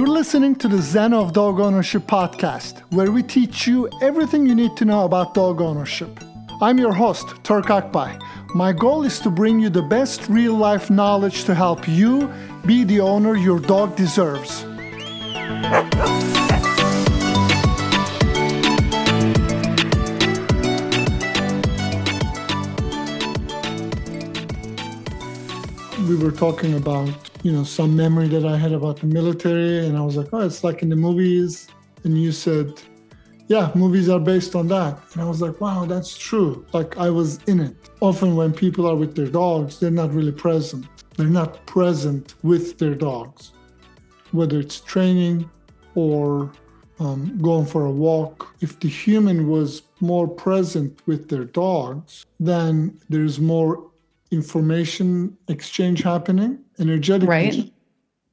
You're listening to the Zen of Dog Ownership podcast, where we teach you everything you need to know about dog ownership. I'm your host, Turk Akbay. My goal is to bring you the best real-life knowledge to help you be the owner your dog deserves. We were talking about, some memory that I had about the military, and I was like, oh, it's like in the movies. And you said, yeah, movies are based on that. And I was like, wow, that's true. Like I was in it. Often when people are with their dogs, they're not really present. They're not present with their dogs, whether it's training or going for a walk. If the human was more present with their dogs, then there's more information exchange happening energetically, right?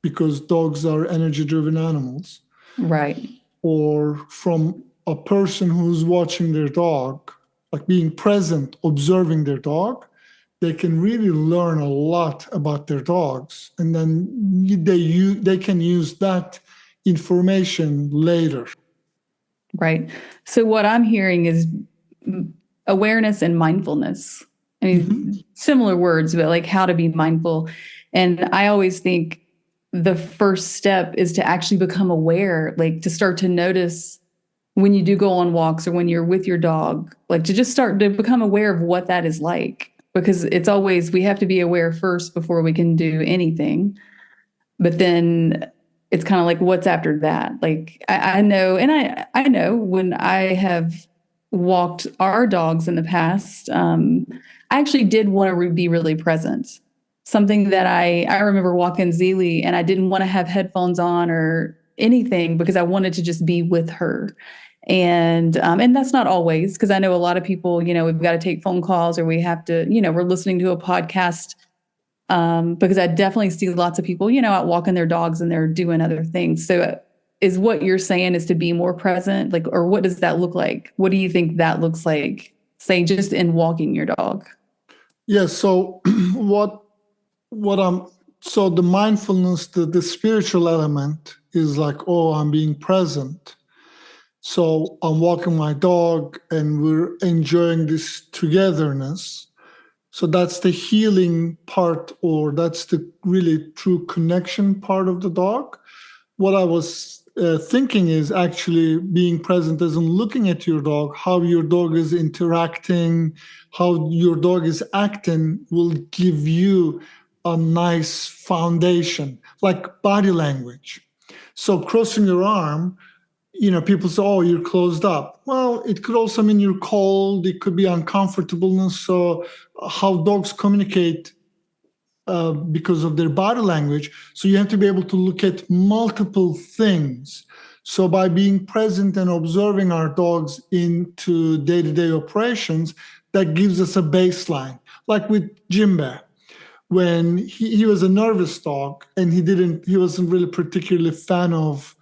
Because dogs are energy-driven animals. Right. Or from a person who's watching their dog, like being present, observing their dog, they can really learn a lot about their dogs. And then they can use that information later. Right. So what I'm hearing is awareness and mindfulness. I mean, similar words, but like how to be mindful. And I always think the first step is to actually become aware, like to start to notice when you do go on walks or when you're with your dog, like to just start to become aware of what that is like. Because it's always, we have to be aware first before we can do anything. But then it's kind of like, what's after that? Like I know, and I know when I have walked our dogs in the past, I actually did want to be really present. Something that I remember walking Zelie and I didn't want to have headphones on or anything because I wanted to just be with her. And that's not always, because I know a lot of people, we've got to take phone calls or we have to, we're listening to a podcast. Because I definitely see lots of people, out walking their dogs and they're doing other things. So is what you're saying is to be more present, like, or what does that look like? What do you think that looks like, say, just in walking your dog? Yeah. So so the mindfulness, the spiritual element is like, oh, I'm being present. So I'm walking my dog and we're enjoying this togetherness. So that's the healing part, or that's the really true connection part of the dog. What I was thinking is actually being present as in looking at your dog, how your dog is interacting, how your dog is acting will give you a nice foundation, like body language. So crossing your arm, people say, oh, you're closed up. Well, it could also mean you're cold. It could be uncomfortableness. So how dogs communicate because of their body language. So you have to be able to look at multiple things. So by being present and observing our dogs into day-to-day operations, that gives us a baseline. Like with Jimbe, when he was a nervous dog and he wasn't really particularly fan of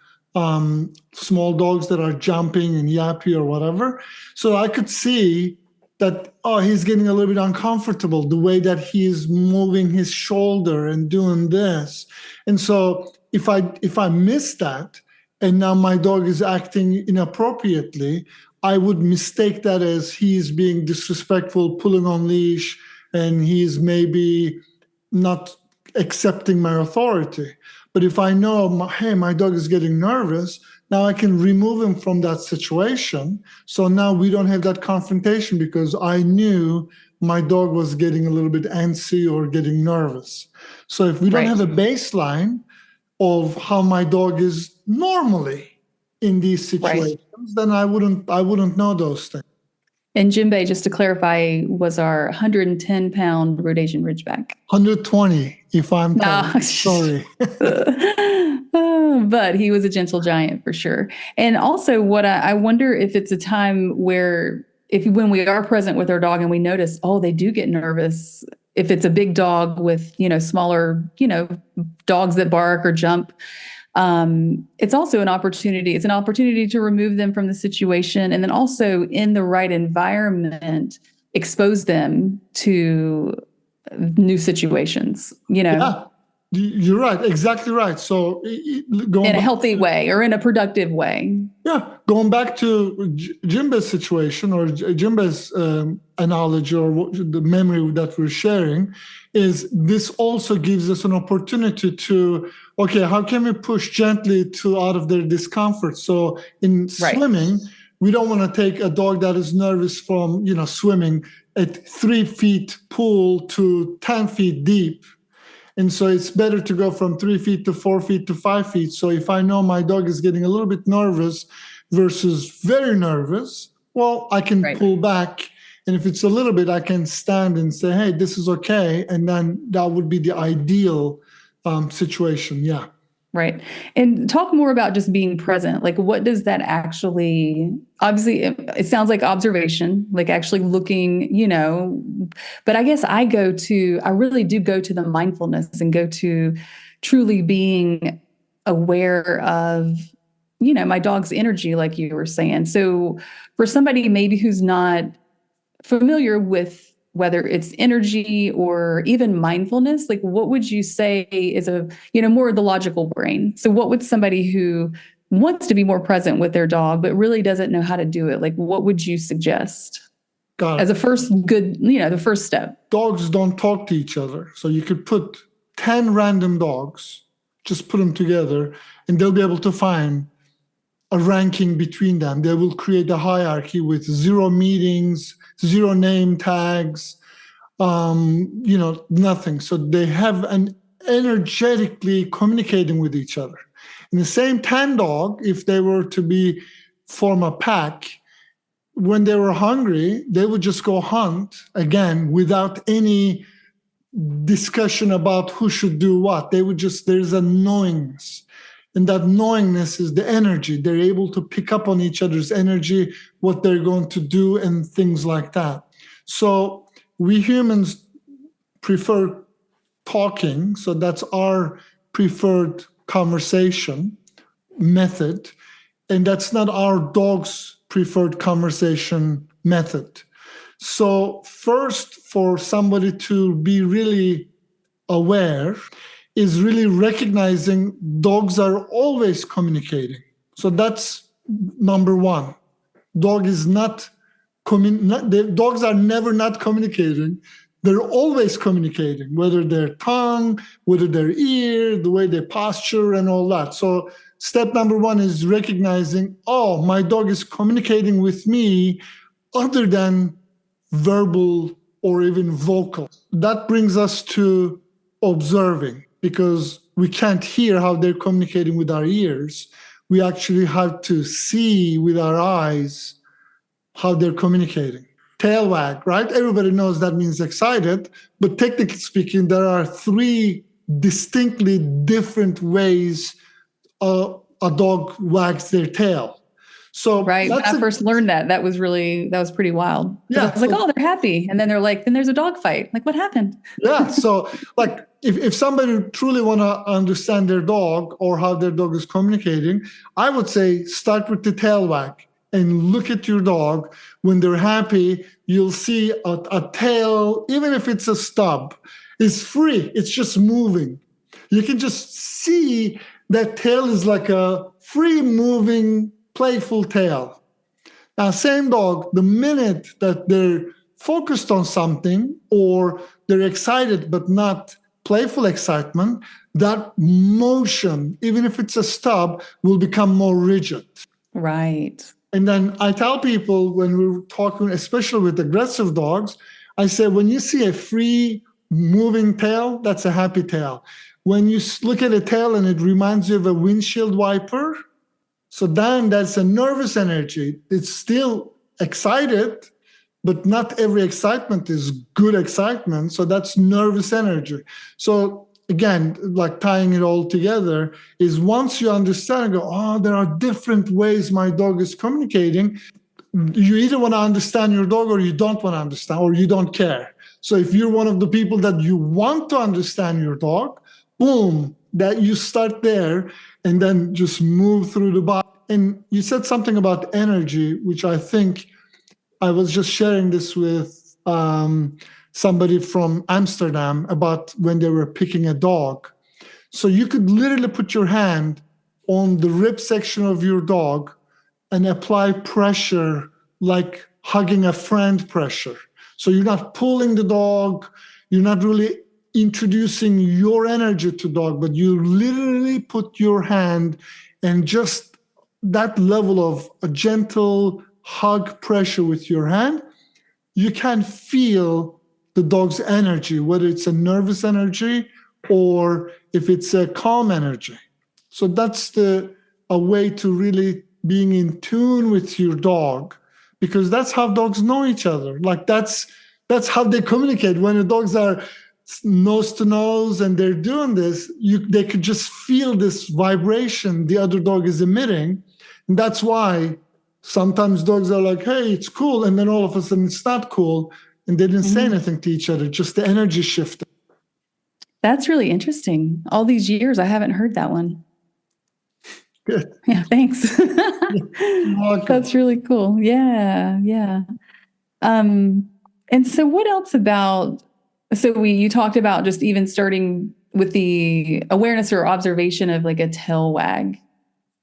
small dogs that are jumping and yappy or whatever. So I could see that, oh, he's getting a little bit uncomfortable, the way that he's moving his shoulder and doing this. And so if I miss that and now my dog is acting inappropriately, I would mistake that as he's being disrespectful, pulling on leash, and he's maybe not accepting my authority. But if I know, hey, my dog is getting nervous, now I can remove him from that situation. So now we don't have that confrontation because I knew my dog was getting a little bit antsy or getting nervous. So if we don't have a baseline of how my dog is normally in these situations, then I wouldn't know those things. And Jimbe, just to clarify, was our 110-pound Rhodesian Ridgeback. 120, if I'm sorry. But he was a gentle giant for sure. And also what I wonder if it's a time where when we are present with our dog and we notice, oh, they do get nervous. If it's a big dog with, smaller, dogs that bark or jump, it's also an opportunity. It's an opportunity to remove them from the situation. And then also in the right environment, expose them to new situations, Yeah. You're right, exactly right. So going in a back, healthy way or in a productive way. yeah, going back to Jimba's situation or Jimba's analogy or the memory that we're sharing, is this also gives us an opportunity to, okay, how can we push gently to out of their discomfort? So in Right. swimming, we don't want to take a dog that is nervous from, swimming at 3 feet pool to 10 feet deep. And so it's better to go from 3 feet to 4 feet to 5 feet. So if I know my dog is getting a little bit nervous versus very nervous, well, I can Right. pull back. And if it's a little bit, I can stand and say, hey, this is okay. And then that would be the ideal situation. Yeah. Right. And talk more about just being present. Like, what does that actually, obviously, it sounds like observation, like actually looking, but I guess I really do go to the mindfulness and go to truly being aware of, my dog's energy, like you were saying. So for somebody maybe who's not familiar with whether it's energy or even mindfulness, like what would you say is more of the logical brain? So what would somebody who wants to be more present with their dog, but really doesn't know how to do it, like what would you suggest as a first the first step? Dogs don't talk to each other. So you could put 10 random dogs, just put them together, and they'll be able to find a ranking between them. They will create a hierarchy with 0 meetings, 0 name tags, nothing. So they have an energetically communicating with each other. In the same 10 dog, if they were to form a pack, when they were hungry, they would just go hunt again without any discussion about who should do what. There's a knowingness. And that knowingness is the energy. They're able to pick up on each other's energy, what they're going to do, and things like that. So we humans prefer talking. So that's our preferred conversation method. And that's not our dog's preferred conversation method. So first, for somebody to be really aware, is really recognizing dogs are always communicating. So that's number one. Dogs are never not communicating. They're always communicating, whether their tongue, whether their ear, the way they posture and all that. So step number one is recognizing, oh, my dog is communicating with me other than verbal or even vocal. That brings us to observing, because we can't hear how they're communicating with our ears. We actually have to see with our eyes how they're communicating. Tail wag, right? Everybody knows that means excited, but technically speaking, there are 3 distinctly different ways a dog wags their tail. So right. When I first learned that was pretty wild. Yeah. I was like, oh, they're happy. And then they're like, then there's a dog fight. Like, what happened? Yeah. So like if somebody truly want to understand their dog or how their dog is communicating, I would say start with the tail wag and look at your dog. When they're happy, you'll see a tail, even if it's a stub, is free. It's just moving. You can just see that tail is like a free moving, playful tail. Now, same dog, the minute that they're focused on something or they're excited but not playful excitement, that motion, even if it's a stub, will become more rigid. Right. And then I tell people when we're talking, especially with aggressive dogs, I say, when you see a free moving tail, that's a happy tail. When you look at a tail and it reminds you of a windshield wiper, so then that's a nervous energy. It's still excited, but not every excitement is good excitement. So that's nervous energy. So again, like tying it all together is once you understand and go, oh, there are different ways my dog is communicating. You either want to understand your dog or you don't want to understand, or you don't care. So if you're one of the people that you want to understand your dog, boom, that you start there and then just move through the body. And you said something about energy, which I think I was just sharing this with somebody from Amsterdam about when they were picking a dog. So you could literally put your hand on the rib section of your dog and apply pressure like hugging a friend pressure. So you're not pulling the dog, you're not really introducing your energy to dog, but you literally put your hand and just that level of a gentle hug pressure with your hand, you can feel the dog's energy, whether it's a nervous energy or if it's a calm energy. So that's a way to really being in tune with your dog, because that's how dogs know each other. Like that's how they communicate. When the dogs are nose to nose and they're doing this, they could just feel this vibration the other dog is emitting. And that's why sometimes dogs are like, hey, it's cool. And then all of a sudden it's not cool. And they didn't say anything to each other, just the energy shifted. That's really interesting. All these years, I haven't heard that one. Good. Yeah, thanks. That's really cool. Yeah, yeah. And so what else about, so you talked about just even starting with the awareness or observation of like a tail wag.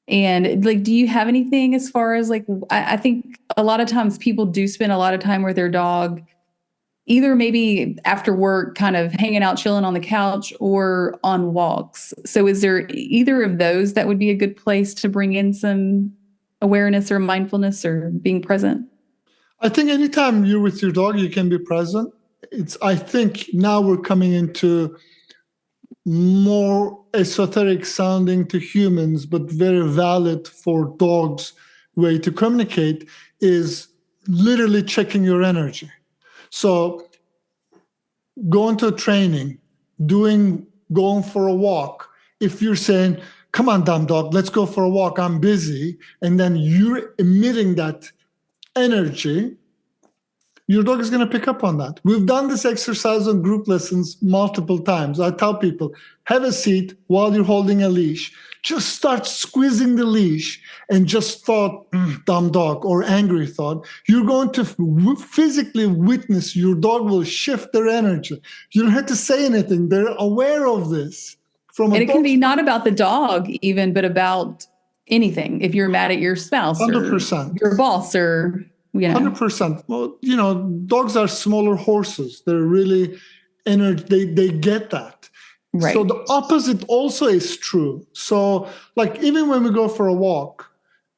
And like, do you have anything as far as like, I think a lot of times people do spend a lot of time with their dog, either maybe after work, kind of hanging out, chilling on the couch or on walks. So is there either of those that would be a good place to bring in some awareness or mindfulness or being present? I think anytime you're with your dog, you can be present. I think now we're coming into more esoteric sounding to humans, but very valid for dogs way to communicate is literally checking your energy. So going to a training, going for a walk. If you're saying, come on, dumb dog, let's go for a walk, I'm busy, and then you're emitting that energy, your dog is going to pick up on that. We've done this exercise on group lessons multiple times. I tell people, have a seat while you're holding a leash. Just start squeezing the leash and just thought, dumb dog, or angry thought. You're going to physically witness your dog will shift their energy. You don't have to say anything. They're aware of this. And it can be not about the dog even, but about anything. If you're mad at your spouse 100%. or your boss or... 100%. Well, dogs are smaller horses. They're really they get that. Right. So the opposite also is true. So like even when we go for a walk,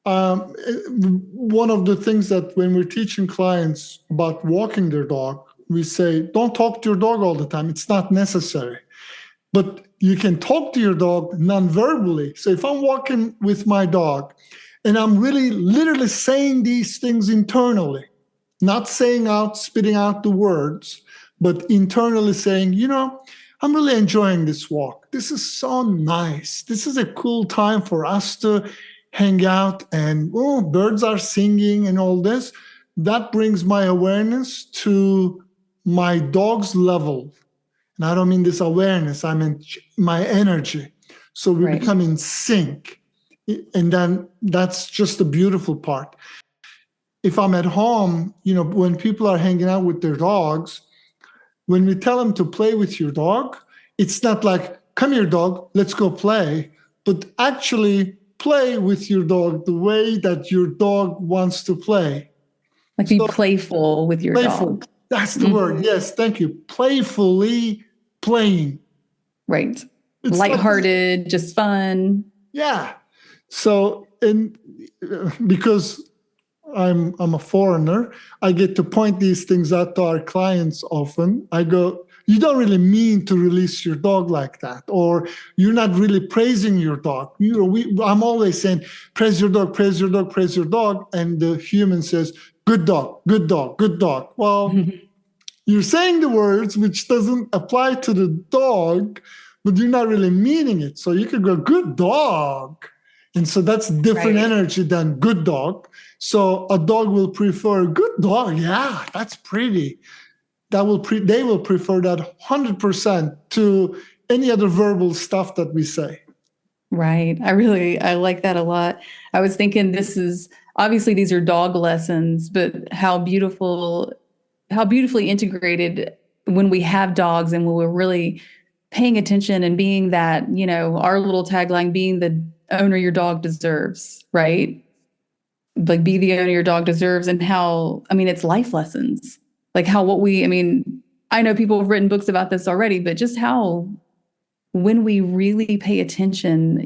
one of the things that when we're teaching clients about walking their dog, we say, don't talk to your dog all the time. It's not necessary. But you can talk to your dog non-verbally. So if I'm walking with my dog, and I'm really literally saying these things internally, not spitting out the words, but internally saying, I'm really enjoying this walk. This is so nice. This is a cool time for us to hang out and birds are singing and all this. That brings my awareness to my dog's level. And I don't mean this awareness, I mean my energy. So we become in sync. And then that's just the beautiful part. If I'm at home, when people are hanging out with their dogs, when we tell them to play with your dog, it's not like, come here, dog, let's go play, but actually play with your dog the way that your dog wants to play. Like be playful with your dog. That's the word. Yes, thank you. Playfully playing. Right. It's lighthearted, like, just fun. Yeah. So, because I'm a foreigner, I get to point these things out to our clients often. I go, you don't really mean to release your dog like that, or you're not really praising your dog. I'm always saying, praise your dog, praise your dog, praise your dog. And the human says, good dog, good dog, good dog. Well, you're saying the words, which doesn't apply to the dog, but you're not really meaning it. So you could go, good dog. And so that's different energy than good dog. So a dog will prefer good dog. Yeah, that's pretty. They will prefer that 100% to any other verbal stuff that we say. Right. I like that a lot. I was thinking obviously these are dog lessons, but how beautifully integrated when we have dogs and when we're really paying attention and being that, our little tagline, being the owner your dog deserves, right? Like be the owner your dog deserves, and how, it's life lessons. Like I know people have written books about this already, but just how when we really pay attention,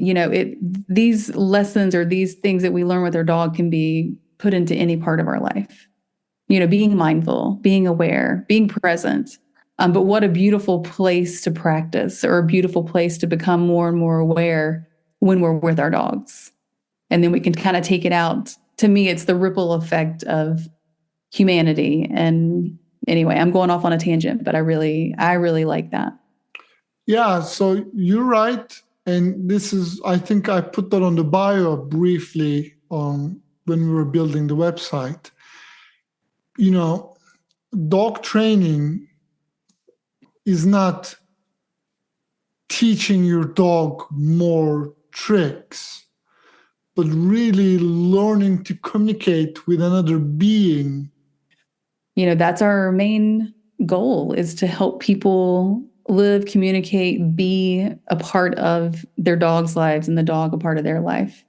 these lessons or these things that we learn with our dog can be put into any part of our life. Being mindful, being aware, being present. But what a beautiful place to practice, or a beautiful place to become more and more aware when we're with our dogs. And then we can kind of take it out. To me, it's the ripple effect of humanity. And anyway, I'm going off on a tangent, but I really like that. Yeah, so you're right. And I think I put that on the bio briefly when we were building the website. Dog training is not teaching your dog more tricks, but really learning to communicate with another being. That's our main goal, is to help people live, communicate, be a part of their dog's lives and the dog a part of their life.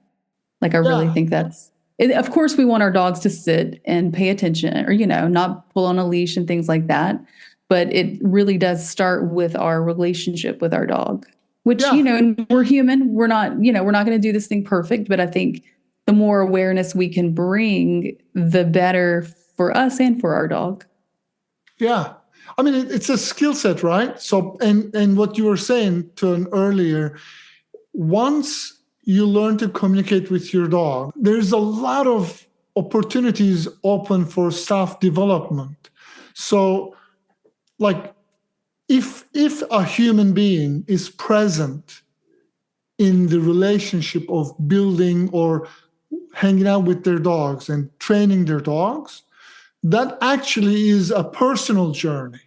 Like, I really think of course, we want our dogs to sit and pay attention, or, not pull on a leash and things like that. But it really does start with our relationship with our dog, which, and we're human. We're not going to do this thing perfect. But I think the more awareness we can bring, the better for us and for our dog. Yeah. It's a skill set, right? So, and what you were saying to an earlier, once you learn to communicate with your dog, there's a lot of opportunities open for self-development. So, like, if a human being is present in the relationship of building or hanging out with their dogs and training their dogs, that actually is a personal journey.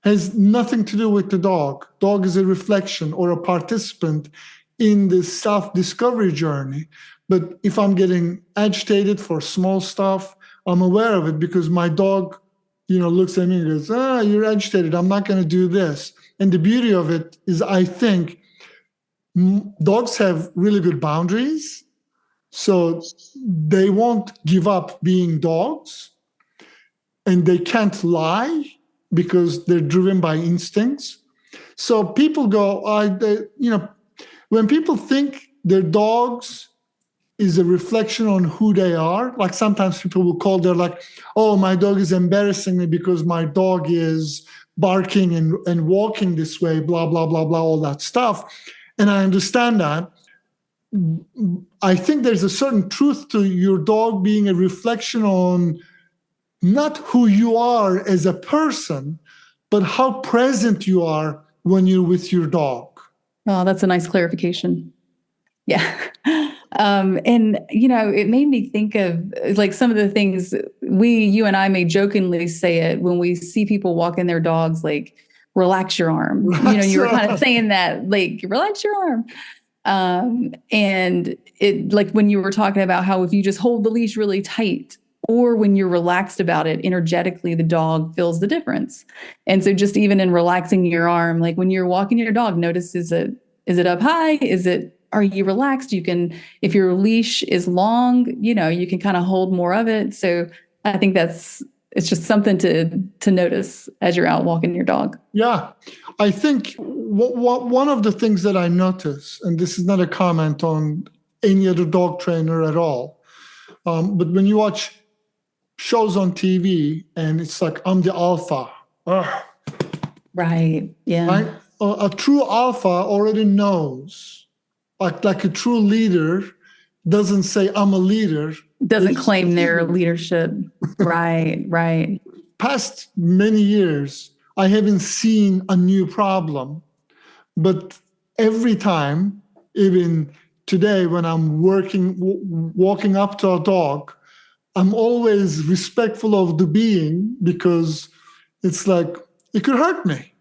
Has nothing to do with the dog. Dog is a reflection or a participant in this self-discovery journey. But if I'm getting agitated for small stuff, I'm aware of it because my dog, looks at me and goes, you're agitated. I'm not going to do this. And the beauty of it is, I think dogs have really good boundaries. So they won't give up being dogs. And they can't lie because they're driven by instincts. So people go, when people think their dogs is a reflection on who they are, like sometimes people will call, they're like, oh, my dog is embarrassing me because my dog is barking and walking this way, blah, blah, blah, blah, all that stuff. And I understand that. I think there's a certain truth to your dog being a reflection on not who you are as a person, but how present you are when you're with your dog. Oh, that's a nice clarification. Yeah. And, it made me think of like some of the things you and I may jokingly say it when we see people walking their dogs, like, relax your arm. You were kind of saying that, like, relax your arm. And it, like when you were talking about how if you just hold the leash really tight, or when you're relaxed about it, energetically, the dog feels the difference. And so just even in relaxing your arm, like when you're walking your dog, notice, is it up high? Are you relaxed? You can, if your leash is long, you can kind of hold more of it. So I think it's just something to notice as you're out walking your dog. Yeah. I think one of the things that I notice, and this is not a comment on any other dog trainer at all, but when you watch shows on TV and it's like, I'm the alpha. Ugh. Right. Yeah. Right? A true alpha already knows, like a true leader doesn't say, I'm a leader. Doesn't claim their leadership. Right. Past many years, I haven't seen a new problem. But every time, even today when I'm walking up to a dog, I'm always respectful of the being because it's like, it could hurt me.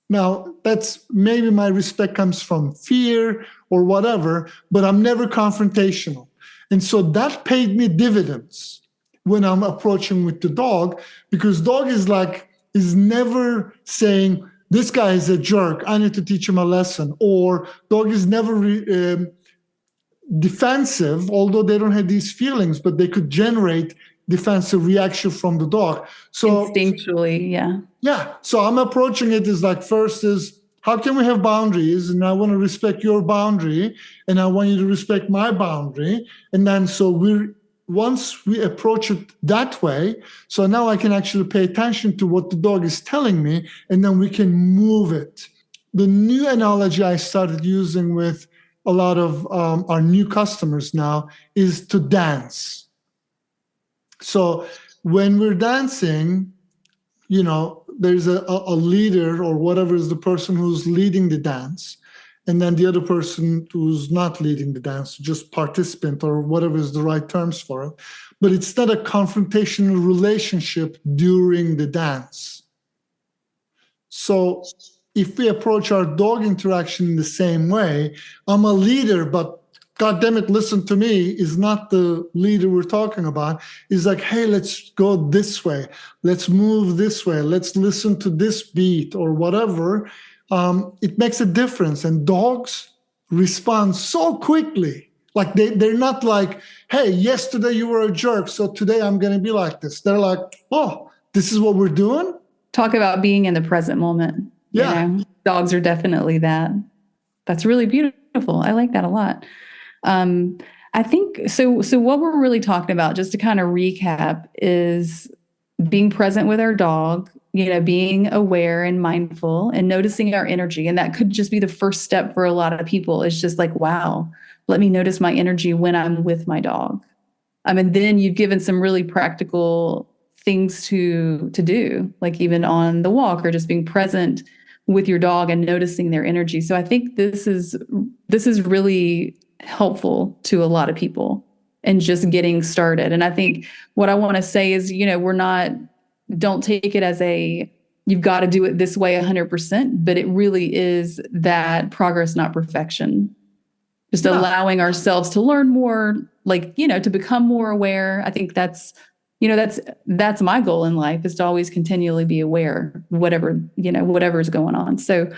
Now, that's maybe my respect comes from fear or whatever, but I'm never confrontational. And so that paid me dividends when I'm approaching with the dog, because dog is never saying, this guy is a jerk. I need to teach him a lesson. Or dog is never defensive, although they don't have these feelings, but they could generate defensive reaction from the dog. So instinctually, yeah. Yeah. So I'm approaching it as like, first is, how can we have boundaries? And I want to respect your boundary, and I want you to respect my boundary. And then once we approach it that way, so now I can actually pay attention to what the dog is telling me, and then we can move it. The new analogy I started using with a lot of our new customers now is to dance. So when we're dancing, there's a leader or whatever is the person who's leading the dance, and then the other person who's not leading the dance, just participant or whatever is the right terms for it. But it's not a confrontational relationship during the dance. So if we approach our dog interaction in the same way, I'm a leader, but God damn it, listen to me, is not the leader we're talking about. It's like, hey, let's go this way. Let's move this way. Let's listen to this beat or whatever. It makes a difference. And dogs respond so quickly. Like they're not like, hey, yesterday you were a jerk, so today I'm going to be like this. They're like, oh, this is what we're doing? Talk about being in the present moment. Yeah. Dogs are definitely that. That's really beautiful. I like that a lot. I think so what we're really talking about, just to kind of recap, is being present with our dog, being aware and mindful and noticing our energy. And that could just be the first step for a lot of people. It's just like, wow, let me notice my energy when I'm with my dog. And then you've given some really practical things to do, like even on the walk or just being present with your dog and noticing their energy. So I think this is really helpful to a lot of people and just getting started. And I think what I want to say is, don't take it as you've got to do it this way 100%, but it really is that progress, not perfection. Just allowing ourselves to learn more, to become more aware. I think that's my goal in life, is to always continually be aware of whatever is going on. So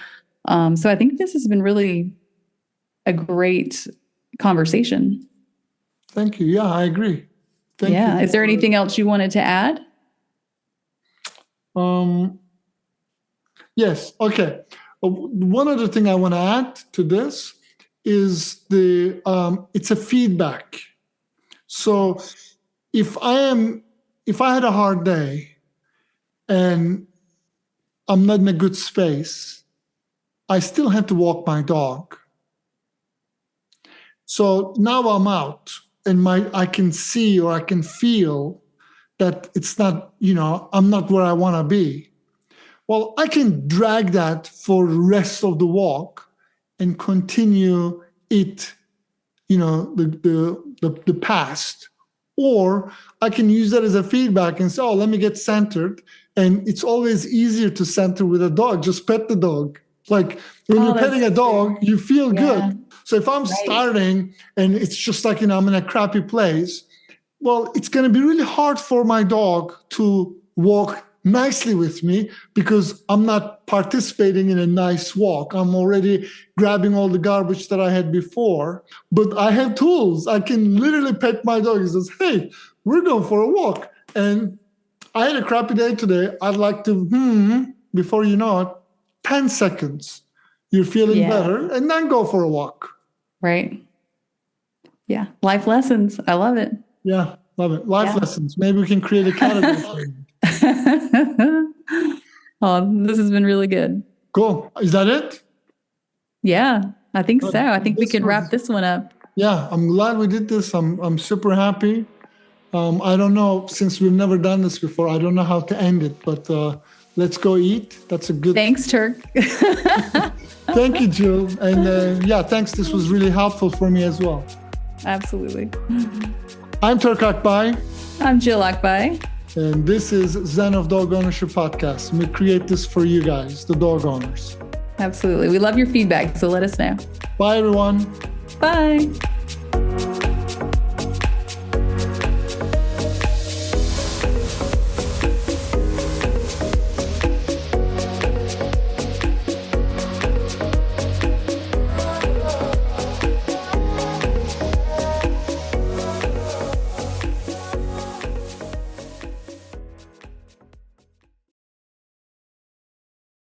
I think this has been really a great conversation. Thank you. Yeah, I agree. Thank you. Is there anything else you wanted to add? Yes. Okay. One other thing I want to add to this is it's a feedback. So if I had a hard day and I'm not in a good space, I still have to walk my dog. So now I'm out and I can see or I can feel that it's not, I'm not where I want to be. Well, I can drag that for the rest of the walk and continue it, the past. Or I can use that as a feedback and say, oh, let me get centered. And it's always easier to center with a dog. Just pet the dog. Like when you're petting a dog, you feel good. So if I'm starting and it's just like, I'm in a crappy place, well, it's going to be really hard for my dog to walk nicely with me because I'm not participating in a nice walk. I'm already grabbing all the garbage that I had before, but I have tools. I can literally pet my dog. He says, hey, we're going for a walk. And I had a crappy day today. I'd like to, before you know it, 10 seconds. You're feeling better, and then go for a walk. Right. Yeah. Life lessons. I love it. Yeah. Love it. Life lessons. Maybe we can create a category. Oh, this has been really good. Cool. Is that it? Yeah, I think so. I think we can wrap this one up. Yeah, I'm glad we did this. I'm super happy. I don't know, since we've never done this before, I don't know how to end it, but let's go eat. That's a good... Thanks, Turk. Thank you, Jill. And thanks. This was really helpful for me as well. Absolutely. I'm Turk Akbay. I'm Jill Akbay. And this is Zen of Dog Ownership Podcast. We create this for you guys, the dog owners. Absolutely. We love your feedback, so let us know. Bye, everyone. Bye.